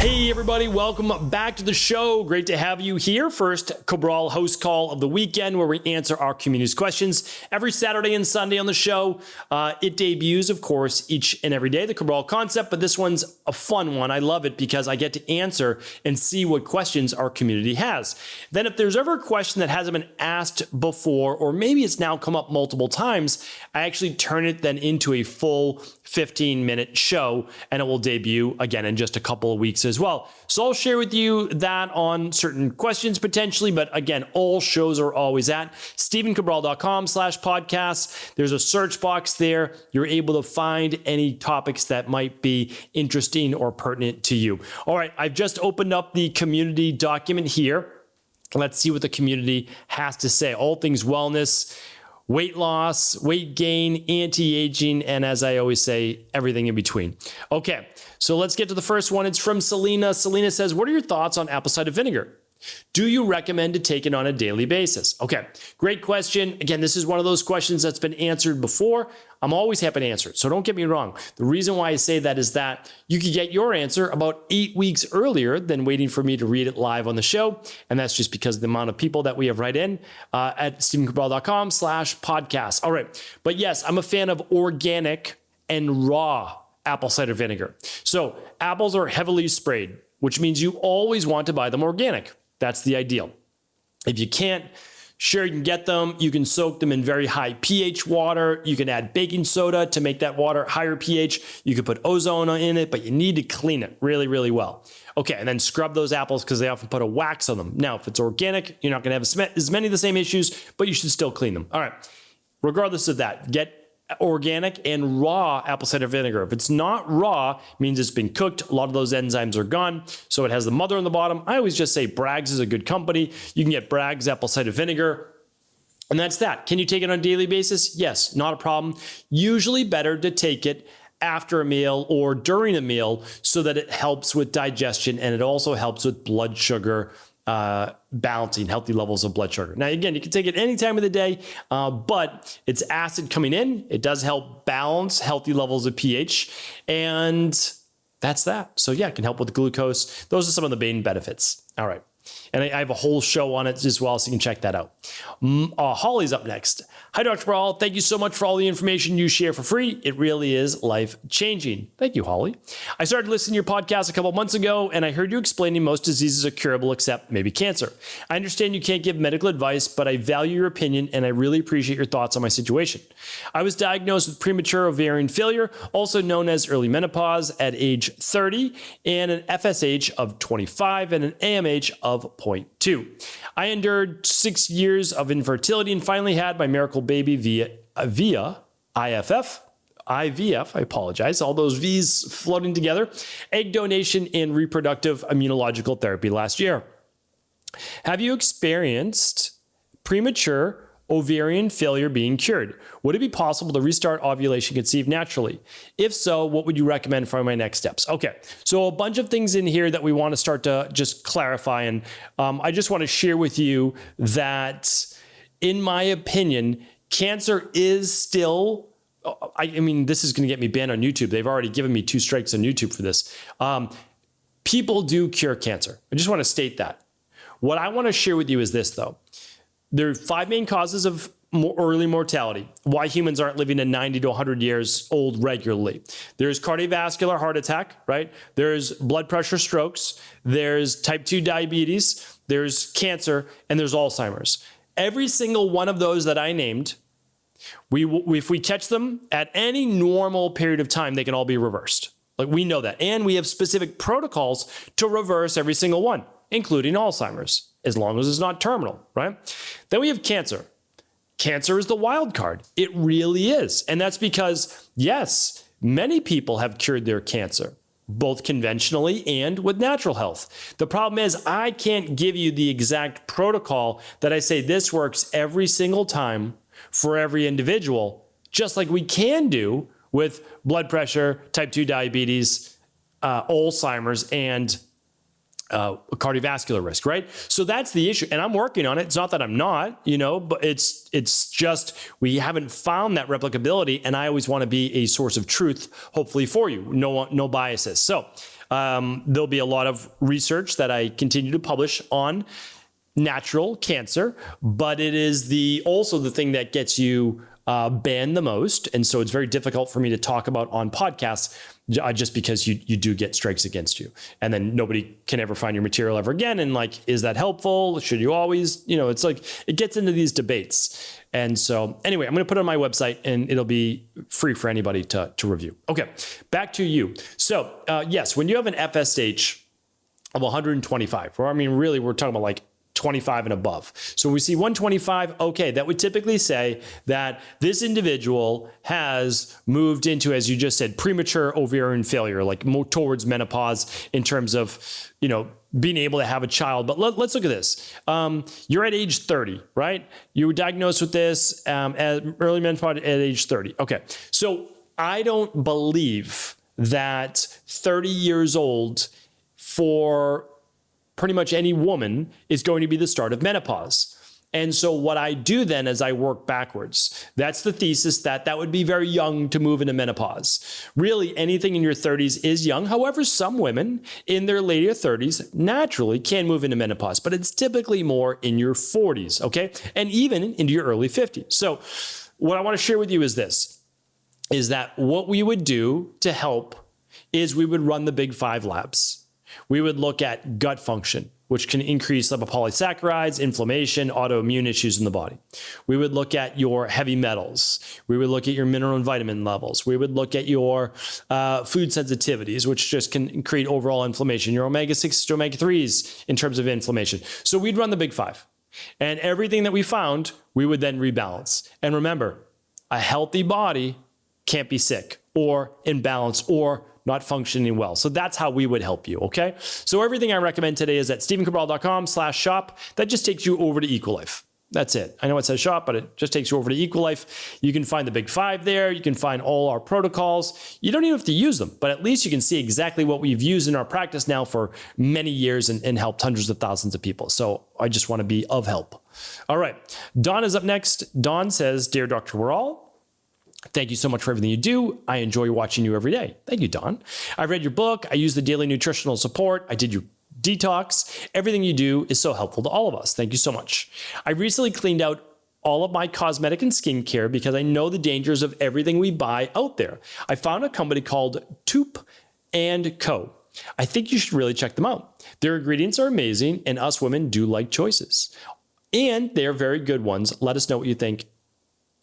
Hey everybody, welcome back to the show. Great to have you here. First Cabral HouseCall of the weekend, where we answer our community's questions every Saturday and Sunday on the show. It debuts, of course, each and every day, the Cabral concept, but this one's a fun one. I love it because I get to answer and see what questions our community has. Then if there's ever a question that hasn't been asked before, or maybe it's now come up multiple times, I actually turn it then into a full 15-minute show, and it will debut again in just a couple of weeks as well. So I'll share with you that on certain questions potentially, but again, all shows are always at StephenCabral.com/podcasts. There's a search box there. You're able to find any topics that might be interesting or pertinent to you. All right, I've just opened up the community document here. Let's see what the community has to say. All things wellness, weight loss, weight gain, anti-aging, and as I always say, everything in between. Okay, so let's get to the first one. It's from Selena. Selena says, what are your thoughts on apple cider vinegar? Do you recommend to take it on a daily basis? Okay, great question. Again, this is one of those questions that's been answered before. I'm always happy to answer it, so don't get me wrong. The reason why I say that is that you could get your answer about 8 weeks earlier than waiting for me to read it live on the show, and that's just because of the amount of people that we have right in at StephenCabral.com/podcast. All right, but yes, I'm a fan of organic and raw apple cider vinegar. So apples are heavily sprayed, which means you always want to buy them organic. That's the ideal. If you can't, sure, you can get them. You can soak them in very high pH water. You can add baking soda to make that water higher pH. You could put ozone in it, but you need to clean it really, really well. Okay, and then scrub those apples because they often put a wax on them. Now, if it's organic, you're not going to have as many of the same issues, but you should still clean them. All right, regardless of that, get organic and raw apple cider vinegar. If it's not raw, it means it's been cooked. A lot of those enzymes are gone. So it has the mother on the bottom. I always just say Bragg's is a good company. You can get Bragg's apple cider vinegar. And that's that. Can you take it on a daily basis? Yes, not a problem. Usually better to take it after a meal or during a meal so that it helps with digestion, and it also helps with blood sugar balancing, healthy levels of blood sugar. Now, again, you can take it any time of the day, but it's acid coming in. It does help balance healthy levels of pH, and that's that. So yeah, it can help with glucose. Those are some of the main benefits. All right. And I have a whole show on it as well, so you can check that out. Holly's up next. Hi, Dr. Brawl. Thank you so much for all the information you share for free. It really is life-changing. Thank you, Holly. I started listening to your podcast a couple months ago, and I heard you explaining most diseases are curable except maybe cancer. I understand you can't give medical advice, but I value your opinion, and I really appreciate your thoughts on my situation. I was diagnosed with premature ovarian failure, also known as early menopause, at age 30, and an FSH of 25 and an AMH of 0.2. I endured 6 years of infertility and finally had my miracle baby via IVF. I apologize. All those V's floating together. Egg donation and reproductive immunological therapy last year. Have you experienced premature ovarian failure being cured? Would it be possible to restart ovulation, conceive naturally? If so, what would you recommend for my next steps? Okay, so a bunch of things in here that we want to start to just clarify. And I just want to share with you that, in my opinion, cancer is still, I mean, this is going to get me banned on YouTube. They've already given me 2 strikes on YouTube for this. People do cure cancer. I just want to state that. What I want to share with you is this, though. There are 5 main causes of early mortality, why humans aren't living to 90 to 100 years old regularly. There's cardiovascular heart attack, right? There's blood pressure strokes. There's type 2 diabetes. There's cancer, and there's Alzheimer's. Every single one of those that I named, if we catch them at any normal period of time, they can all be reversed. Like, we know that. And we have specific protocols to reverse every single one, including Alzheimer's, as long as it's not terminal, right? Then we have cancer. Cancer is the wild card. It really is. And that's because, yes, many people have cured their cancer, both conventionally and with natural health. The problem is I can't give you the exact protocol that I say this works every single time for every individual, just like we can do with blood pressure, type 2 diabetes, Alzheimer's, and cardiovascular risk, right? So that's the issue. And I'm working on it. It's not that I'm not, but it's just we haven't found that replicability. And I always want to be a source of truth, hopefully for you. No biases. So there'll be a lot of research that I continue to publish on natural cancer, but it is also the thing that gets you banned the most. And so it's very difficult for me to talk about on podcasts just because you do get strikes against you. And then nobody can ever find your material ever again. And is that helpful? Should you always, it's like it gets into these debates. And so anyway, I'm going to put it on my website and it'll be free for anybody to review. Okay, back to you. So yes, when you have an FSH of 125, or really we're talking about 25 and above. So when we see 125, okay, that would typically say that this individual has moved into, as you just said, premature ovarian failure, more towards menopause in terms of, being able to have a child. But let's look at this. You're at age 30, right? You were diagnosed with this at early menopause at age 30. Okay. So I don't believe that 30 years old for pretty much any woman is going to be the start of menopause. And so what I do then is I work backwards. That's the thesis that would be very young to move into menopause. Really, anything in your 30s is young. However, some women in their later 30s naturally can move into menopause, but it's typically more in your 40s, okay? And even into your early 50s. So what I want to share with you is this, is that what we would do to help is we would run the big 5 labs. We would look at gut function, which can increase lipopolysaccharides, inflammation, autoimmune issues in the body. We would look at your heavy metals. We would look at your mineral and vitamin levels. We would look at your food sensitivities, which just can create overall inflammation, your omega-6 to omega-3s in terms of inflammation. So we'd run the big 5. And everything that we found, we would then rebalance. And remember, a healthy body can't be sick or imbalanced or not functioning well. So that's how we would help you, okay? So everything I recommend today is at stephencabral.com/shop. That just takes you over to Equilife. That's it. I know it says shop, but it just takes you over to Equilife. You can find the big 5 there. You can find all our protocols. You don't even have to use them, but at least you can see exactly what we've used in our practice now for many years and helped hundreds of thousands of people. So I just want to be of help. All right. Dawn is up next. Dawn says, "Dear Dr. Weral, thank you so much for everything you do. I enjoy watching you every day." Thank you, Dawn. "I've read your book. I use the daily nutritional support. I did your detox. Everything you do is so helpful to all of us. Thank you so much. I recently cleaned out all of my cosmetic and skincare because I know the dangers of everything we buy out there. I found a company called Toop & Co. I think you should really check them out. Their ingredients are amazing, and us women do like choices. And they're very good ones. Let us know what you think.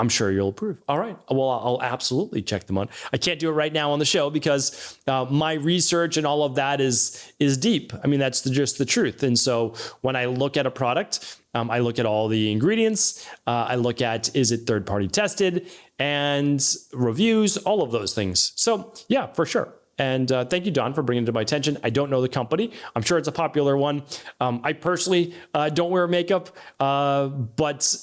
I'm sure you'll approve." All right. Well, I'll absolutely check them out. I can't do it right now on the show because my research and all of that is deep. That's just the truth. And so when I look at a product, I look at all the ingredients. I look at, is it third-party tested, and reviews, all of those things. So yeah, for sure. And thank you, Don, for bringing it to my attention. I don't know the company. I'm sure it's a popular one. I personally don't wear makeup, but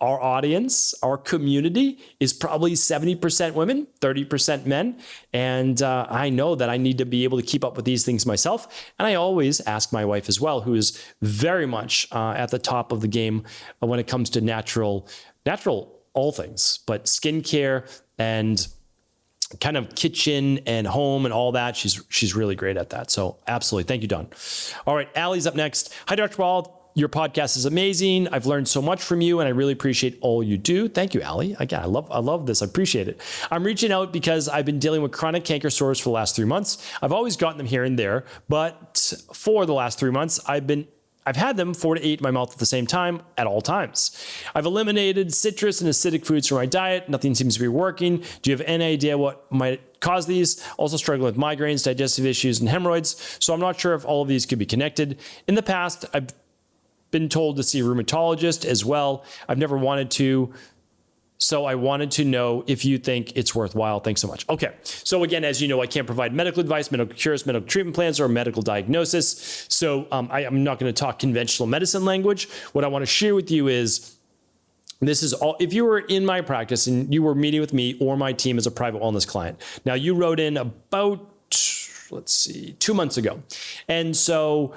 our audience, our community is probably 70% women, 30% men. And I know that I need to be able to keep up with these things myself. And I always ask my wife as well, who is very much at the top of the game when it comes to natural all things, but skincare and kind of kitchen and home and all that. She's really great at that. So absolutely. Thank you, Don. All right. Allie's up next. "Hi, Dr. Wald. Your podcast is amazing. I've learned so much from you and I really appreciate all you do." Thank you, Allie. Again, I love this. I appreciate it. "I'm reaching out because I've been dealing with chronic canker sores for the last 3 months. I've always gotten them here and there, but for the last 3 months, I've had them 4 to 8 in my mouth at the same time at all times. I've eliminated citrus and acidic foods from my diet. Nothing seems to be working. Do you have any idea what might cause these? Also struggling with migraines, digestive issues, and hemorrhoids. So I'm not sure if all of these could be connected. In the past, I've been told to see a rheumatologist as well. I've never wanted to. So I wanted to know if you think it's worthwhile. Thanks so much." Okay. So again, as you know, I can't provide medical advice, medical cures, medical treatment plans, or medical diagnosis. So I'm not going to talk conventional medicine language. What I want to share with you is, this is all, if you were in my practice and you were meeting with me or my team as a private wellness client. Now you wrote in about let's see, 2 months ago. And so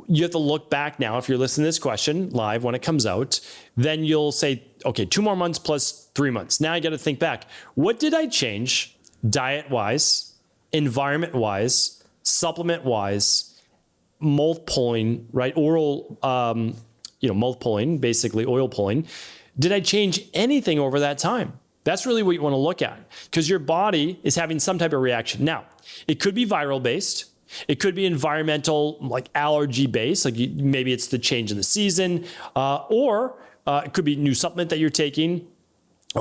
you have to look back now. If you're listening to this question live when it comes out, then you'll say, okay, 2 more months plus 3 months. Now I got to think back. What did I change diet-wise, environment-wise, supplement-wise, mold pulling, right? Oral, mold pulling, basically oil pulling. Did I change anything over that time? That's really what you want to look at, because your body is having some type of reaction. Now, it could be viral based. It could be environmental, like allergy based, like maybe it's the change in the season, or it could be new supplement that you're taking,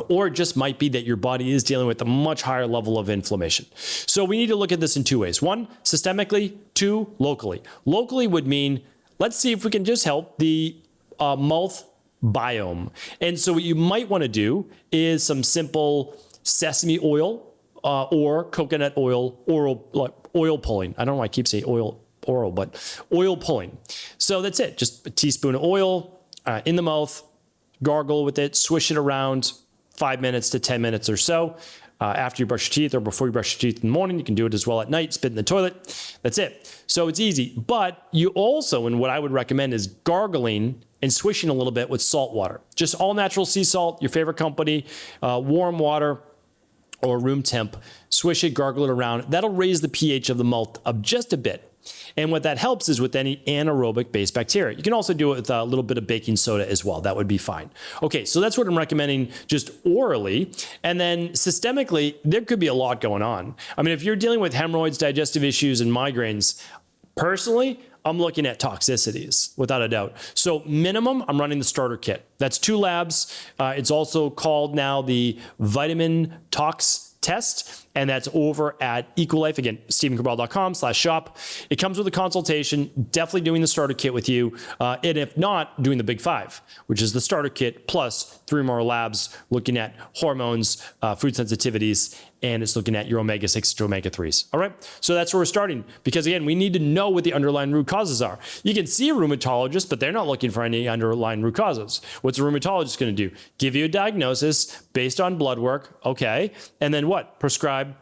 or it just might be that your body is dealing with a much higher level of inflammation. So we need to look at this in 2 ways. 1, systemically, 2, locally. Locally would mean, let's see if we can just help the mouth biome. And so what you might want to do is some simple sesame oil or coconut oil, oil pulling. I don't know why I keep saying oral, but oil pulling. So that's it. Just a teaspoon of oil in the mouth, gargle with it, swish it around 5 minutes to 10 minutes or so. After you brush your teeth or before you brush your teeth in the morning. You can do it as well at night, spit in the toilet. That's it. So it's easy. But you also, and what I would recommend is gargling and swishing a little bit with salt water. Just all natural sea salt, your favorite company, warm water or room temp. Swish it, gargle it around. That'll raise the pH of the mouth up just a bit. And what that helps is with any anaerobic-based bacteria. You can also do it with a little bit of baking soda as well. That would be fine. Okay, so that's what I'm recommending just orally. And then systemically, there could be a lot going on. I mean, if you're dealing with hemorrhoids, digestive issues, and migraines, personally, I'm looking at toxicities, without a doubt. So minimum, I'm running the starter kit. That's 2 labs. It's also called now the vitamin tox test, and that's over at Equilife. Again, StephenCabral.com/shop. It comes with a consultation, definitely doing the starter kit with you. And if not, doing the big 5, which is the starter kit plus 3 more labs looking at hormones, food sensitivities, and it's looking at your omega-6 to omega-3s. All right. So that's where we're starting, because again, we need to know what the underlying root causes are. You can see a rheumatologist, but they're not looking for any underlying root causes. What's a rheumatologist going to do? Give you a diagnosis based on blood work. Okay. And then what? Prescribe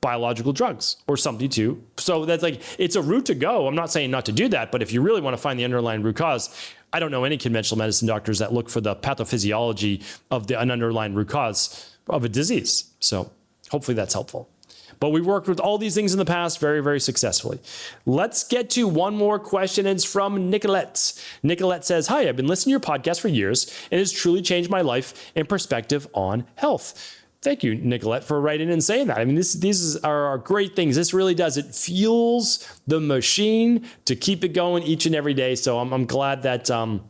biological drugs or something too. So that's like, it's a route to go. I'm not saying not to do that, but if you really want to find the underlying root cause, I don't know any conventional medicine doctors that look for the pathophysiology of an underlying root cause of a disease. So hopefully that's helpful. But we worked with all these things in the past very, very successfully. Let's get to one more question. It's from Nicolette. Nicolette says, hi, I've been listening to your podcast for years and it's truly changed my life and perspective on health. Thank you, Nicolette, for writing and saying that. I mean, these are great things. This really does. It fuels the machine to keep it going each and every day. So I'm glad that, a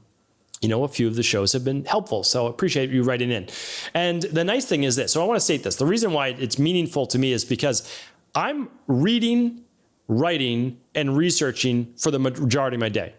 few of the shows have been helpful. So I appreciate you writing in. And the nice thing is this. So I want to state this. The reason why it's meaningful to me is because I'm reading, writing, and researching for the majority of my day.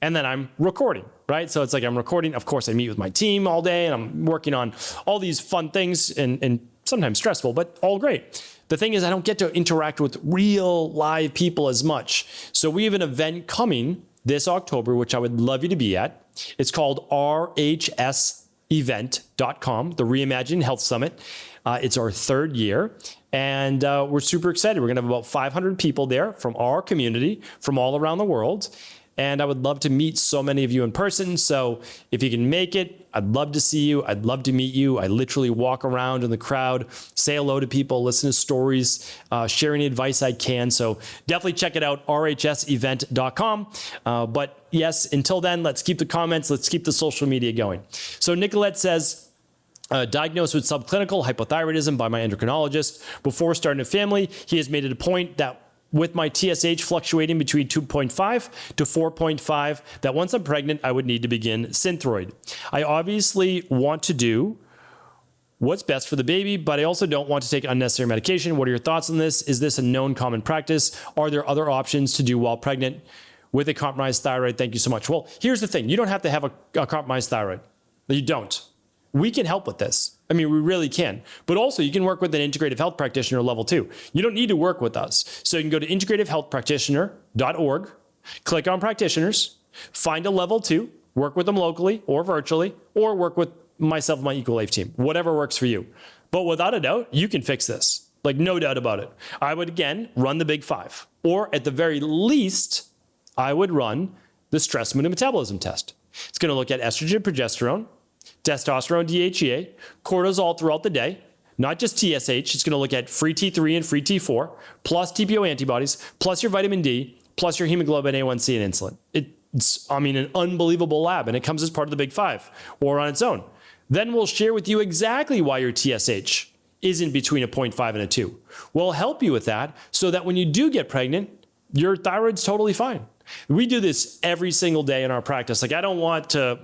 And then I'm recording, right? So it's like I'm recording. Of course, I meet with my team all day and I'm working on all these fun things and sometimes stressful, but all great. The thing is, I don't get to interact with real live people as much. So we have an event coming this October, which I would love you to be at. It's called rhsevent.com, the Reimagine Health Summit. It's our 3rd year. And we're super excited. We're going to have about 500 people there from our community, from all around the world. And I would love to meet so many of you in person. So if you can make it, I'd love to see you. I'd love to meet you. I literally walk around in the crowd, say hello to people, listen to stories, share any advice I can. So definitely check it out, rhsevent.com. But yes, until then, let's keep the comments. Let's keep the social media going. So Nicolette says, diagnosed with subclinical hypothyroidism by my endocrinologist. Before starting a family, he has made it a point that with my TSH fluctuating between 2.5 to 4.5, that once I'm pregnant, I would need to begin Synthroid. I obviously want to do what's best for the baby, but I also don't want to take unnecessary medication. What are your thoughts on this? Is this a known common practice? Are there other options to do while pregnant with a compromised thyroid? Thank you so much. Well, here's the thing. You don't have to have a compromised thyroid. You don't. We can help with this. I mean, we really can. But also, you can work with an integrative health practitioner level 2. You don't need to work with us. So you can go to integrativehealthpractitioner.org, click on practitioners, find a level 2, work with them locally or virtually, or work with myself and my Equilife team, whatever works for you. But without a doubt, you can fix this. like no doubt about it. I would, again, run the big 5. Or at the very least, I would run the stress mood and metabolism test. It's going to look at estrogen, progesterone, testosterone, DHEA, cortisol throughout the day, not just TSH. It's going to look at free T3 and free T4, plus TPO antibodies, plus your vitamin D, plus your hemoglobin A1C and insulin. It's, an unbelievable lab, and it comes as part of the big 5 or on its own. Then we'll share with you exactly why your TSH isn't between a 0.5 and a 2. We'll help you with that so that when you do get pregnant, your thyroid's totally fine. We do this every single day in our practice. Like, I don't want to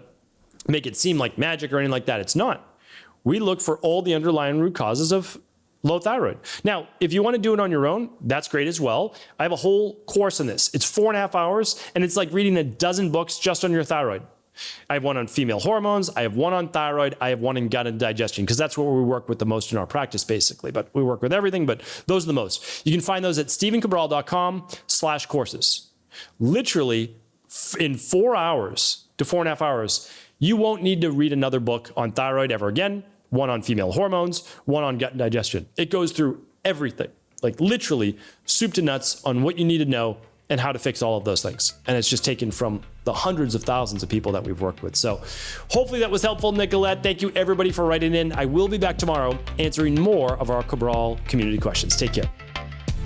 make it seem like magic or anything like that. It's not. We look for all the underlying root causes of low thyroid. Now, if you want to do it on your own, that's great as well. I have a whole course on this. It's 4.5 hours, and it's like reading a dozen books just on your thyroid. I have one on female hormones. I have one on thyroid. I have one in gut and digestion, because that's what we work with the most in our practice, basically. But we work with everything, but those are the most. You can find those at stevencabral.com/courses. Literally, in 4 hours to 4.5 hours, you won't need to read another book on thyroid ever again, one on female hormones, one on gut and digestion. It goes through everything, like literally soup to nuts on what you need to know and how to fix all of those things. And it's just taken from the hundreds of thousands of people that we've worked with. So hopefully that was helpful, Nicolette. Thank you everybody for writing in. I will be back tomorrow answering more of our Cabral community questions. Take care.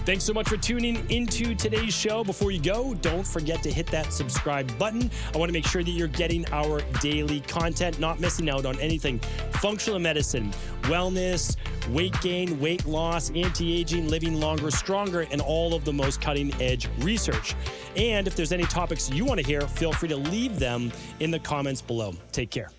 Thanks so much for tuning into today's show. Before you go, don't forget to hit that subscribe button. I want to make sure that you're getting our daily content, not missing out on anything functional medicine, wellness, weight gain, weight loss, anti-aging, living longer, stronger, and all of the most cutting-edge research. And if there's any topics you want to hear, feel free to leave them in the comments below. Take care.